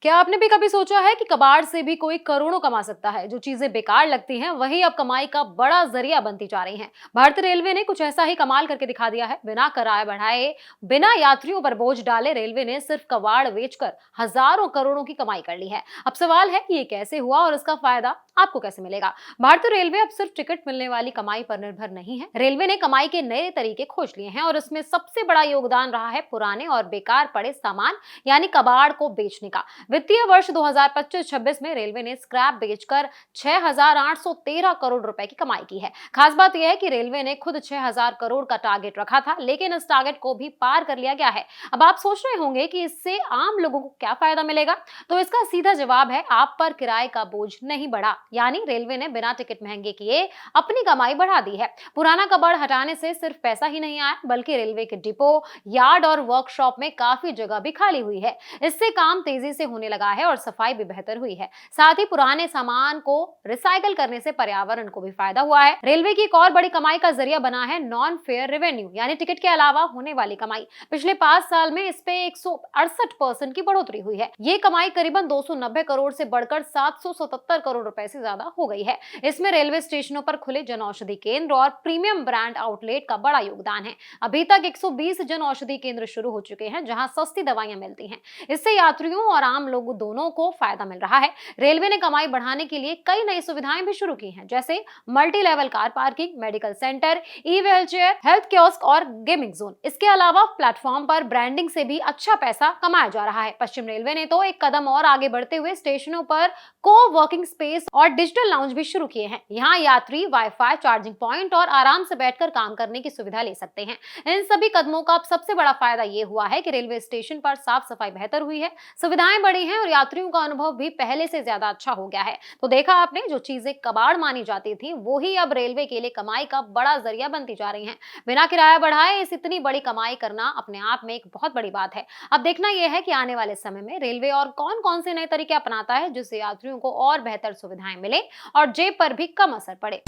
क्या आपने भी कभी सोचा है कि कबाड़ से भी कोई करोड़ों कमा सकता है? जो चीजें बेकार लगती हैं वही अब कमाई का बड़ा जरिया बनती जा रही हैं। भारतीय रेलवे ने कुछ ऐसा ही कमाल करके दिखा दिया है। बिना किराया बढ़ाए, बिना यात्रियों पर बोझ डाले रेलवे ने सिर्फ कबाड़ बेचकर हजारों करोड़ों की कमाई कर ली है। अब सवाल है कि ये कैसे हुआ और इसका फायदा आपको कैसे मिलेगा। भारतीय रेलवे अब सिर्फ टिकट मिलने वाली कमाई पर निर्भर नहीं है। रेलवे ने कमाई के नए तरीके खोज लिए हैं और इसमें सबसे बड़ा योगदान रहा है पुराने और बेकार पड़े सामान यानी कबाड़ को बेचने का। वित्तीय वर्ष 2025-26 में रेलवे ने स्क्रैप बेचकर 6,813 करोड़ रुपए की कमाई की है। खास बात यह है कि रेलवे ने खुद 6,000 करोड़ का टारगेट रखा था, लेकिन इस टारगेट को भी पार कर लिया गया है। अब आप सोच रहे होंगे कि इससे आम लोगों को क्या फायदा मिलेगा, तो इसका सीधा जवाब है आप पर किराए का बोझ नहीं बढ़ा, यानी रेलवे ने बिना टिकट महंगे किए अपनी कमाई बढ़ा दी है। पुराना कबाड़ हटाने से सिर्फ पैसा ही नहीं आया, बल्कि रेलवे के डिपो, यार्ड और वर्कशॉप में काफी जगह भी खाली हुई है। इससे काम तेजी से होने लगा है और सफाई भी बेहतर हुई है। साथ ही पुराने सामान को रिसाइकल करने से पर्यावरण को भी फायदा हुआ है। रेलवे की एक और बड़ी कमाई का जरिया बना है नॉन फेयर रेवेन्यू, यानी टिकट के अलावा होने वाली कमाई। पिछले 5 साल में इस पे 168% की बढ़ोतरी हुई है। ये कमाई करीबन 290 करोड़ से बढ़कर 777 करोड़ रुपए से ज्यादा हो गई है। इसमें रेलवे स्टेशनों पर खुले जन औषधि केंद्र और प्रीमियम ब्रांड आउटलेट का बड़ा योगदान है। अभी तक 120 जन औषधि केंद्र शुरू हो चुके हैं, जहां सस्ती दवाइयां मिलती हैं। इससे यात्रियों और आम लोगों दोनों को फायदा मिल रहा है। रेलवे ने कमाई बढ़ाने के लिए कई नई सुविधाएं भी शुरू की हैं, जैसे multi level car parking, medical centre, e wheelchair, health kiosk और गेमिंग जोन। इसके अलावा प्लेटफॉर्म पर ब्रांडिंग से भी अच्छा पैसा कमाया जा रहा है। पश्चिम रेलवे ने तो एक कदम और आगे बढ़ते हुए स्टेशनों पर को वर्किंग स्पेस और डिजिटल लाउंज भी शुरू किए हैं। यहाँ यात्री वाईफाई, चार्जिंग पॉइंट और आराम से बैठकर काम करने की सुविधा ले सकते हैं। इन सभी कदमों का अब सबसे बड़ा फायदा ये हुआ है कि रेलवे स्टेशन पर साफ सफाई बेहतर हुई है, सुविधाएं बढ़ी हैं और यात्रियों का अनुभव भी पहले से ज्यादा अच्छा हो गया है। तो देखा आपने, जो चीजें कबाड़ मानी जाती थी वो ही अब रेलवे के लिए कमाई का बड़ा जरिया बनती जा रही हैं। बिना किराया बढ़ाए इस इतनी बड़ी कमाई करना अपने आप में एक बहुत बड़ी बात है। अब देखना यह है कि आने वाले समय में रेलवे और कौन कौन से नए तरीके अपनाता है, जिससे यात्रियों को और बेहतर सुविधाएं मिले और जेब पर भी कम असर पड़े।